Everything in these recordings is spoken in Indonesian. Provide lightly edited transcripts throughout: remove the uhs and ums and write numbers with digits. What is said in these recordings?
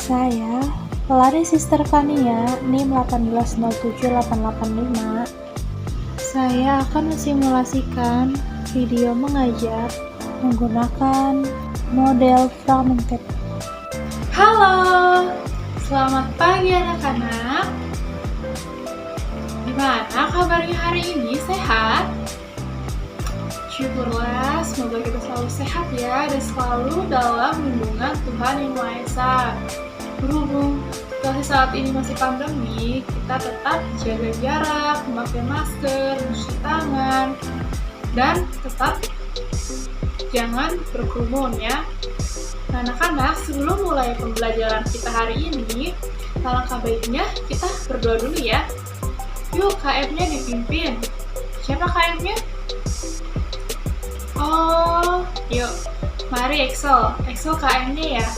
Saya, pelari Sister Kania, NIM 1807885. Saya akan mensimulasikan video mengajar menggunakan model fragmented. Halo, selamat pagi anak-anak. Gimana kabarnya hari ini? Sehat? Syukurlah, semoga kita selalu sehat ya dan selalu dalam lindungan Tuhan Yang Maha Esa. Berhubung situasi saat ini masih pandemi, kita tetap jaga jarak, memakai masker, mencuci tangan, dan tetap jangan berkerumun ya. Nah, anak-anak, sebelum mulai pembelajaran kita hari ini, alangkah baiknya kita berdoa dulu ya. Yuk, KM-nya dipimpin. Siapa KM-nya? Oh, yuk. Mari Excel KM-nya ya.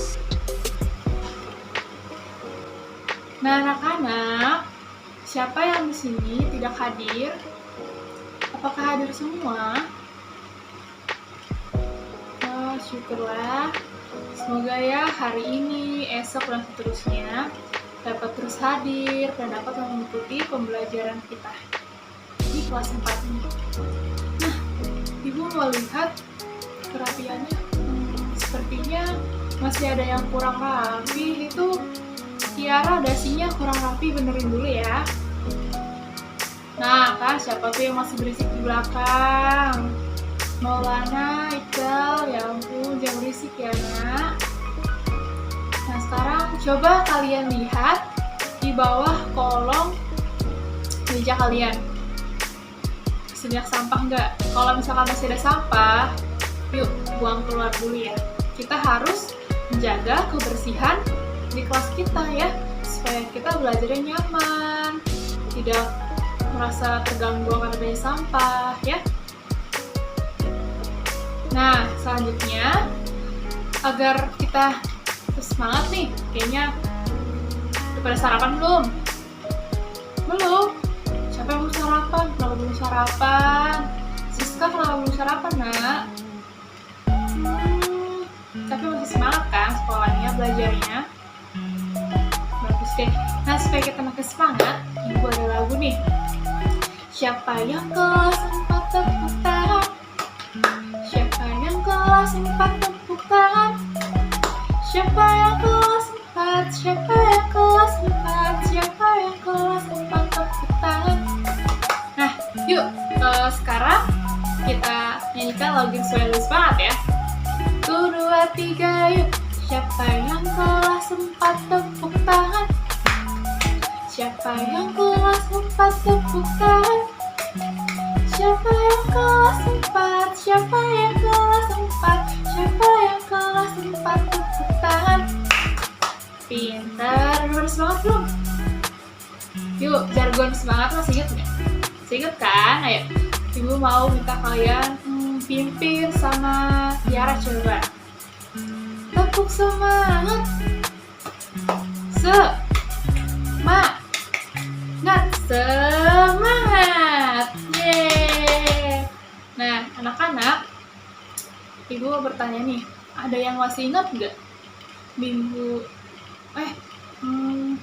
Nah, anak-anak, siapa yang di sini tidak hadir? Apakah hadir semua? Oh, syukurlah. Semoga ya hari ini, esok, dan seterusnya dapat terus hadir dan dapat mengikuti pembelajaran kita di kelas 4 ini. Nah, Ibu mau lihat kerapiannya. Sepertinya masih ada yang kurang rapi. Itu Tiara dasinya kurang rapi, benerin dulu ya. Nah, kan siapa tuh yang masih berisik di belakang? Maulana, Iqbal, ya ampun, jangan berisik ya nak. Nah, sekarang coba kalian lihat di bawah kolong meja kalian. Banyak sampah nggak? Kalau misalkan masih ada sampah, yuk buang keluar dulu ya. Kita harus menjaga kebersihan di kelas kita ya, supaya kita belajarnya nyaman, tidak merasa terganggu karena adanya sampah ya. Nah, selanjutnya agar kita semangat nih, kayaknya udah pada sarapan belum? Belum? Siapa yang belum sarapan? Kenapa belum sarapan? Siska kenapa belum sarapan nak? Tapi masih semangat kan sekolahnya, belajarnya? Bagus deh. Nah, supaya kita makin semangat, ibu ada lagu nih. Siapa yang kelas 4 tepuk tangan? Siapa yang kelas 4 tepuk tangan? Siapa yang kelas 4? Siapa yang kelas 4? Siapa yang kelas 4 tepuk tangan? Nah, yuk sekarang kita nyanyikan lagu yang sesuai dengan semangat ya. 1, 2, 3, yuk. Siapa yang kelas 4 tepuk tangan? Siapa yang kelas 4 tepuk tangan? Siapa yang kelas 4? Siapa yang kelas 4? Siapa yang kelas 4 tepuk tangan? Pintar, udah semangat belum? Yuk, jargon semangat masih inget nggak? Masih inget kan? Ayo, ibu mau minta kalian pimpin sama Tiara coba. Tepuk semangat. Semangat. Yeay. Nah, anak-anak, ibu mau bertanya nih, ada yang masih ingat nggak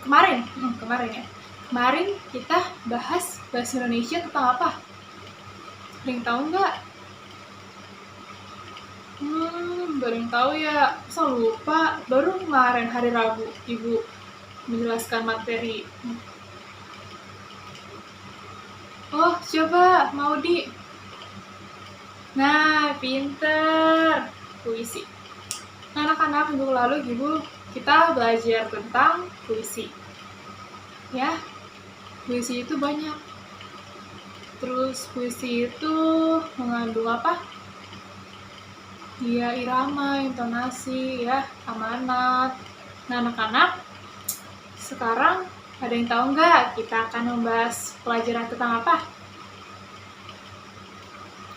kemarin ya? Kemarin kita bahas bahasa Indonesia tentang apa? Ada yang tahu nggak? Baru yang tahu ya, masa lupa? Baru kemarin hari Rabu ibu menjelaskan materi. Oh, coba Maudi. Nah, pinter. Puisi. Nah, anak-anak, minggu lalu ibu kita belajar tentang puisi. Ya, puisi itu banyak. Terus puisi itu mengandung apa? Ya, irama, intonasi, ya, amanat. Nah, anak-anak, sekarang ada yang tahu nggak kita akan membahas pelajaran tentang apa?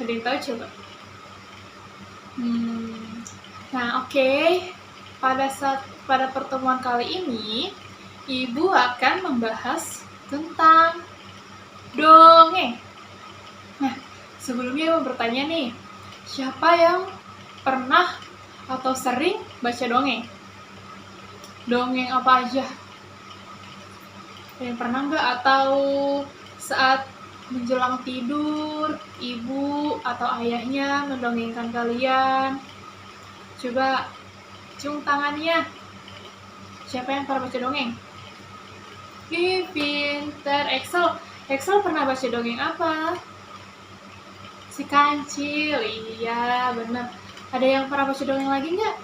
Ada yang tahu coba? Nah, oke. Pada pertemuan kali ini, ibu akan membahas tentang dongeng. Nah, sebelumnya ibu bertanya nih, siapa yang pernah atau sering baca dongeng? dongeng apa aja? Kalian pernah nggak? Atau saat menjelang tidur, ibu atau ayahnya mendongengkan kalian? Coba cium tangannya. Siapa yang pernah baca dongeng? Ih, pinter. Excel pernah baca dongeng apa? Si Kancil. Iya, bener. Ada yang pernah baca dongeng lagi nggak?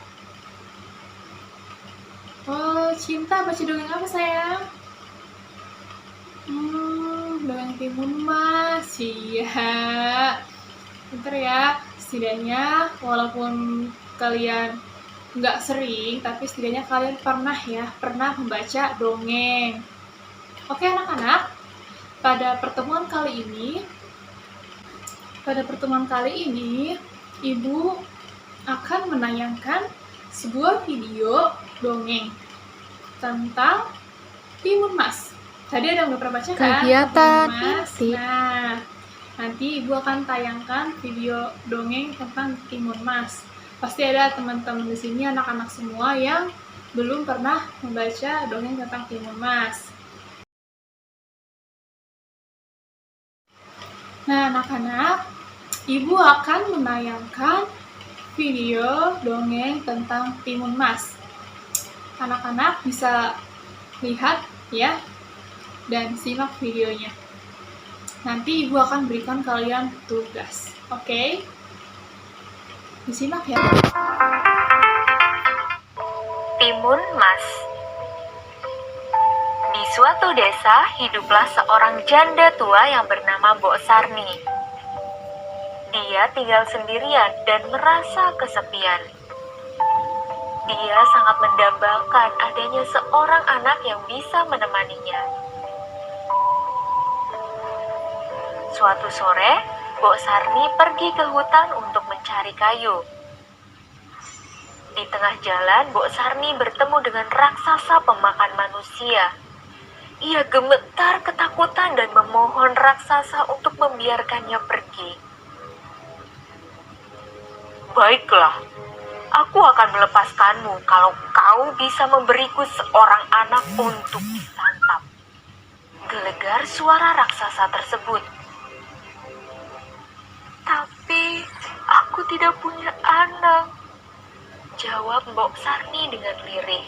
Oh, Cinta baca dongeng apa, sayang? Dongeng Timun Mas. Iya. Pinter ya. Setidaknya, walaupun kalian nggak sering, tapi setidaknya kalian pernah membaca dongeng. Oke anak-anak, pada pertemuan kali ini, Ibu akan menayangkan sebuah video dongeng tentang Timun Mas. Tadi ada yang udah pernah baca kan? Kegiatan Timun Mas. inti. Nah, nanti Ibu akan tayangkan video dongeng tentang Timun Mas. Pasti ada teman-teman di sini, anak-anak semua yang belum pernah membaca dongeng tentang Timun Mas. Nah, anak-anak, Ibu akan menayangkan video dongeng tentang Timun Mas. Anak-anak bisa lihat ya dan simak videonya. Nanti Ibu akan berikan kalian tugas. Oke? Disimak ya. Timun Mas. Di suatu desa hiduplah seorang janda tua yang bernama Mbok Sarni. Dia tinggal sendirian dan merasa kesepian. Dia sangat mendambakan adanya seorang anak yang bisa menemaninya. Suatu sore, Mbok Sarni pergi ke hutan untuk mencari kayu. Di tengah jalan, Mbok Sarni bertemu dengan raksasa pemakan manusia. Ia gemetar ketakutan dan memohon raksasa untuk membiarkannya pergi. Baiklah, aku akan melepaskanmu kalau kau bisa memberiku seorang anak untuk disantap. Gelegar suara raksasa tersebut. Tapi aku tidak punya anak, jawab Mbok Sarni dengan lirih.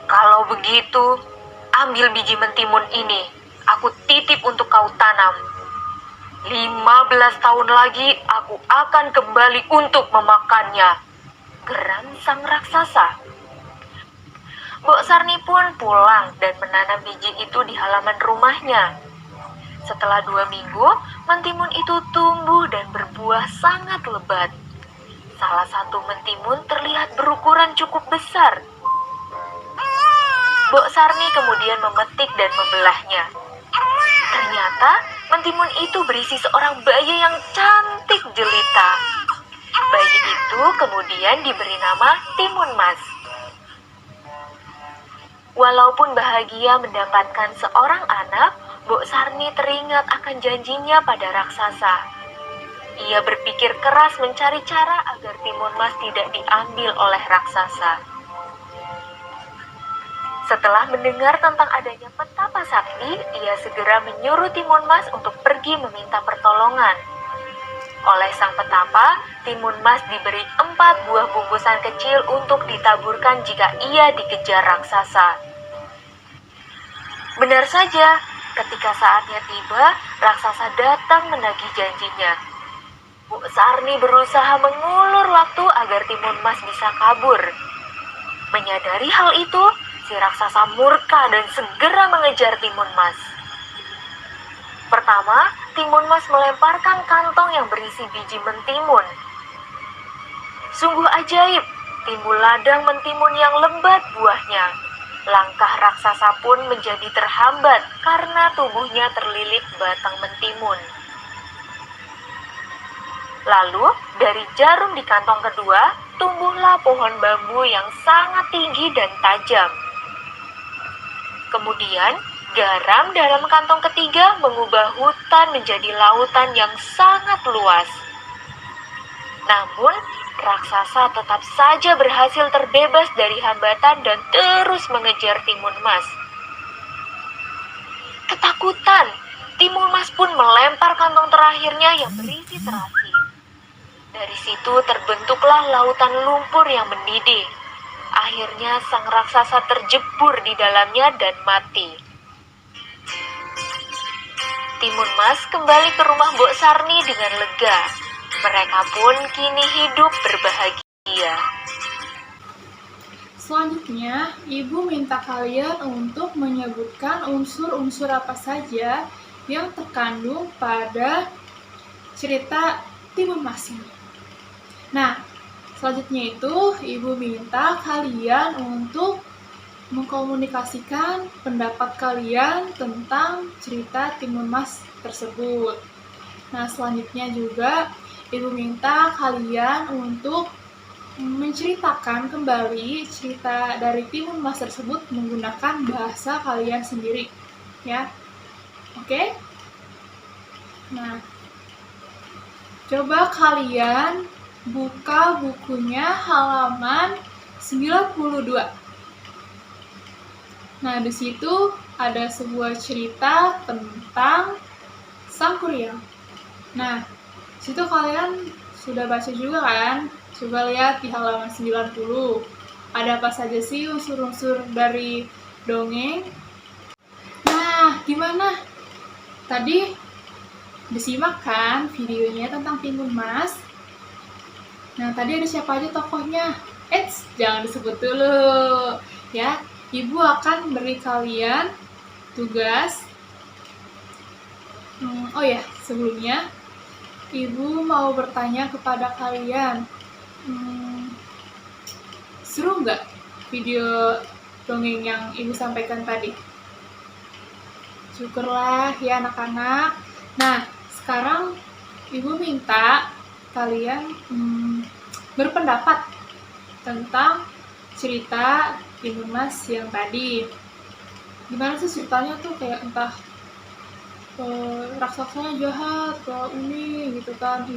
Kalau begitu, ambil biji mentimun ini. Aku titip untuk kau tanam. 15 tahun lagi aku akan kembali untuk memakannya, geram sang raksasa. Mbok Sarni pun pulang dan menanam biji itu di halaman rumahnya. Setelah 2 minggu, mentimun itu tumbuh dan berbuah sangat lebat. Salah satu mentimun terlihat berukuran cukup besar. Mbok Sarni kemudian memetik dan membelahnya. Ternyata mentimun itu berisi seorang bayi yang cantik jelita. Bayi itu kemudian diberi nama Timun Mas. Walaupun bahagia mendapatkan seorang anak, Mbok Sarni teringat akan janjinya pada raksasa. Ia berpikir keras mencari cara agar Timun Mas tidak diambil oleh raksasa. Setelah mendengar tentang adanya petapa sakti, ia segera menyuruh Timun Mas untuk pergi meminta pertolongan. Oleh sang petapa, Timun Mas diberi 4 buah bungkusan kecil untuk ditaburkan jika ia dikejar raksasa. Benar saja, ketika saatnya tiba, raksasa datang menagih janjinya. Mbok Sarni berusaha mengulur waktu agar Timun Mas bisa kabur. Menyadari hal itu, si raksasa murka dan segera mengejar Timun Mas. Pertama, Timun Mas melemparkan kantong yang berisi biji mentimun. Sungguh ajaib, timbul ladang mentimun yang lebat buahnya. Langkah raksasa pun menjadi terhambat karena tubuhnya terlilit batang mentimun. Lalu, dari jarum di kantong kedua, tumbuhlah pohon bambu yang sangat tinggi dan tajam. Kemudian, garam dalam kantong ketiga mengubah hutan menjadi lautan yang sangat luas. Namun, raksasa tetap saja berhasil terbebas dari hambatan dan terus mengejar Timun Mas. Ketakutan, Timun Mas pun melempar kantong terakhirnya yang berisi terasi. Dari situ terbentuklah lautan lumpur yang mendidih. Akhirnya sang raksasa terjebur di dalamnya dan mati. Timun Mas kembali ke rumah Mbok Sarni dengan lega. Mereka pun kini hidup berbahagia. Selanjutnya, ibu minta kalian untuk menyebutkan unsur-unsur apa saja yang terkandung pada cerita Timun Mas ini. Nah, selanjutnya itu ibu minta kalian untuk mengkomunikasikan pendapat kalian tentang cerita Timun Mas tersebut. Nah, selanjutnya juga ibu minta kalian untuk menceritakan kembali cerita dari Timun Mas tersebut menggunakan bahasa kalian sendiri, ya. Oke? Nah, coba kalian buka bukunya halaman 92. Nah, di situ ada sebuah cerita tentang Sang Kuryang. Nah, situ kalian sudah baca juga kan? Coba lihat di halaman 90. Ada apa saja sih unsur-unsur dari dongeng? Nah, gimana? Tadi disimak kan videonya tentang Timun Mas? Nah, tadi ada siapa aja tokohnya? Eits, jangan disebut dulu. Ya, ibu akan beri kalian tugas. Oh ya, sebelumnya ibu mau bertanya kepada kalian. Seru nggak video dongeng yang ibu sampaikan tadi? Syukurlah ya anak-anak. Nah, sekarang ibu minta kalian berpendapat tentang cerita Timun Mas yang tadi. Gimana sih ceritanya tuh, kayak entah raksasanya jahat atau ini gitu kan,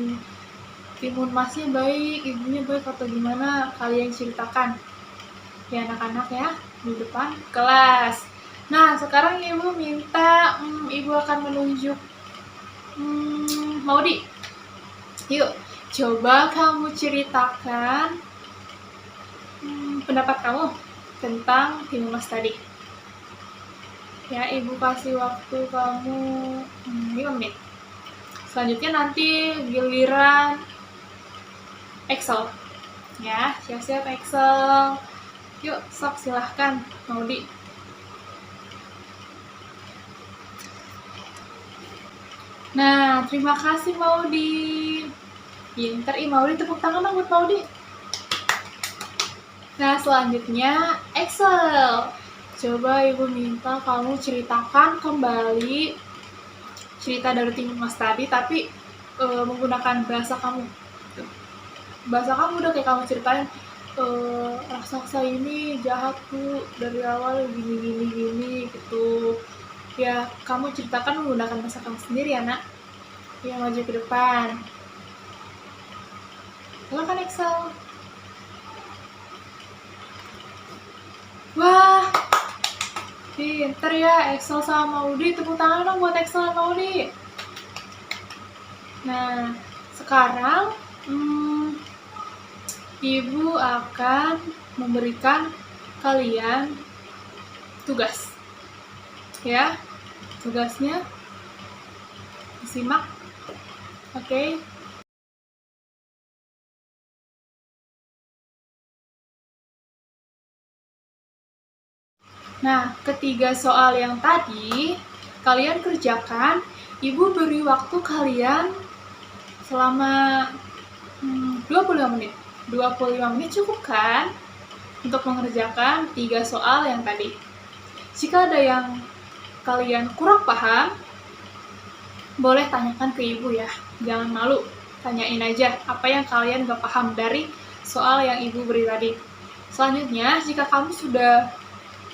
Timun Masnya baik, ibunya baik atau gimana, kalian ceritakan ya anak-anak ya di depan kelas. Nah, sekarang ibu minta ibu akan menunjuk Maudi. Yuk, coba kamu ceritakan pendapat kamu tentang Timun Mas tadi. Ya, ibu kasih waktu kamu 5 menit. Selanjutnya nanti giliran Excel. Ya, siap-siap Excel. Yuk, sok silahkan Maudi. Nah, terima kasih Maudi. Pinter Maudi, tepuk tangan dong buat Maudi. Nah, selanjutnya Excel. Coba ibu minta kamu ceritakan kembali cerita dari Timun Mas tadi, tapi menggunakan bahasa kamu. Bahasa kamu udah kayak kamu ceritain, raksasa ini jahat tuh dari awal gini gitu. Ya, kamu ceritakan menggunakan bahasa kamu sendiri ya nak. Ya, maju ke depan. Silakan Excel. Wah, pinter ya Excel sama Maudi. Tepuk tangan dong buat Excel sama Maudi. Nah, sekarang ibu akan memberikan kalian tugas. Ya, tugasnya disimak. Oke. Nah, ketiga soal yang tadi kalian kerjakan, ibu beri waktu kalian selama 25 menit. 25 menit cukup kan untuk mengerjakan 3 soal yang tadi. Jika ada yang kalian kurang paham, boleh tanyakan ke ibu ya. Jangan malu, tanyain aja apa yang kalian gak paham dari soal yang ibu beri tadi. Selanjutnya, jika kamu sudah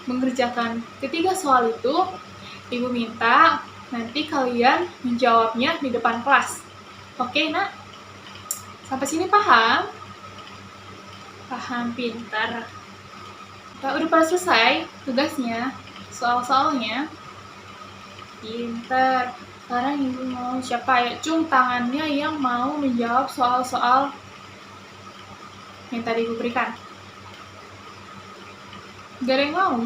mengerjakan ketiga soal itu, ibu minta nanti kalian menjawabnya di depan kelas. Oke nak? Sampai sini paham? Paham, pintar. Udah pada selesai tugasnya, soal-soalnya. Pintar. Sekarang ibu mau siapa ya? Cung tangannya yang mau menjawab soal-soal yang tadi ibu berikan. Gak ada yang mau?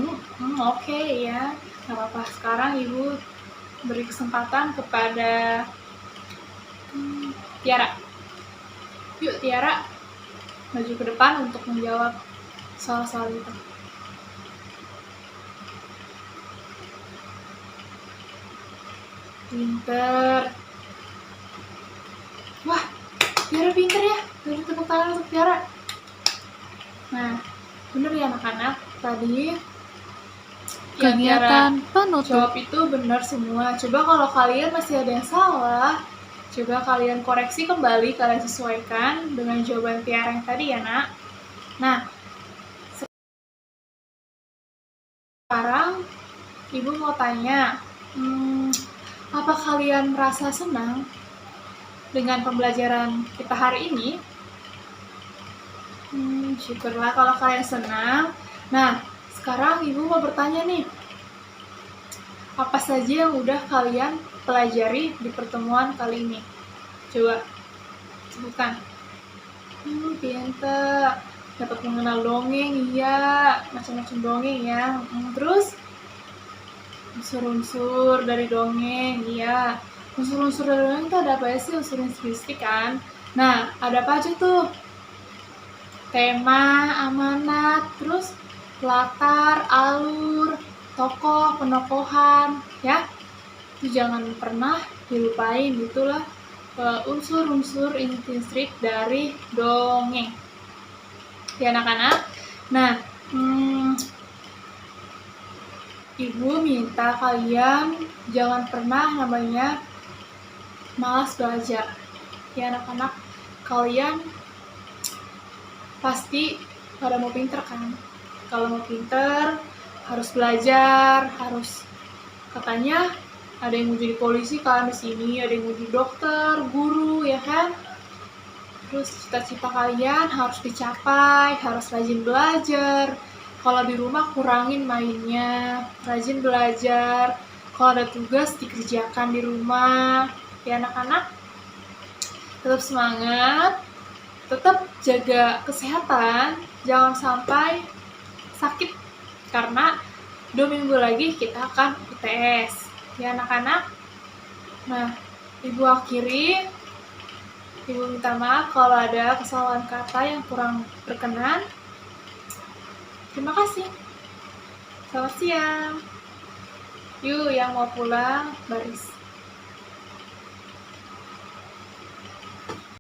Oke ya. Gak apa-apa. Sekarang ibu beri kesempatan kepada Tiara. Yuk Tiara, maju ke depan untuk menjawab soal-soal itu. Pinter. Wah, Tiara pinter ya. Beri tepuk tangan untuk Tiara. Nah, bener ya anak-anak. Tadi yang Tiara Kegiatan penutup. jawab itu benar semua. Coba kalau kalian masih ada yang salah, coba kalian koreksi kembali, kalian sesuaikan dengan jawaban Tiara yang tadi ya nak. Nah, sekarang ibu mau tanya, apa kalian merasa senang dengan pembelajaran kita hari ini? Syukurlah kalau kalian senang. Nah, sekarang ibu mau bertanya nih, apa saja yang udah kalian pelajari di pertemuan kali ini? Coba sebutkan. Pinter, dapat mengenal dongeng, iya, macam-macam dongeng ya. Terus unsur-unsur dari dongeng, iya. Unsur-unsur dari dongeng itu ada apa ya sih? Unsur linguistik kan. Nah, ada apa aja tuh? Tema, amanat, terus latar, alur, tokoh, penokohan, ya. Itu jangan pernah dilupain, itulah unsur-unsur intrinsik dari dongeng. Ya anak-anak. Nah, ibu minta kalian jangan pernah namanya malas belajar. Ya anak-anak, kalian pasti pada mau pinter kan? Kalau mau pinter, harus belajar, harus katanya ada yang mau jadi polisi kan di sini, ada yang mau jadi dokter, guru, ya kan? Terus cita-cita kalian harus dicapai, harus rajin belajar. Kalau di rumah kurangin mainnya, rajin belajar. Kalau ada tugas dikerjakan di rumah, ya anak-anak. Tetap semangat, tetap jaga kesehatan, jangan sampai sakit karena 2 minggu lagi kita akan UTS. Ya anak-anak. Nah, ibu akhiri. Ibu minta maaf kalau ada kesalahan kata yang kurang berkenan. Terima kasih. Selamat siang. Yuk yang mau pulang baris.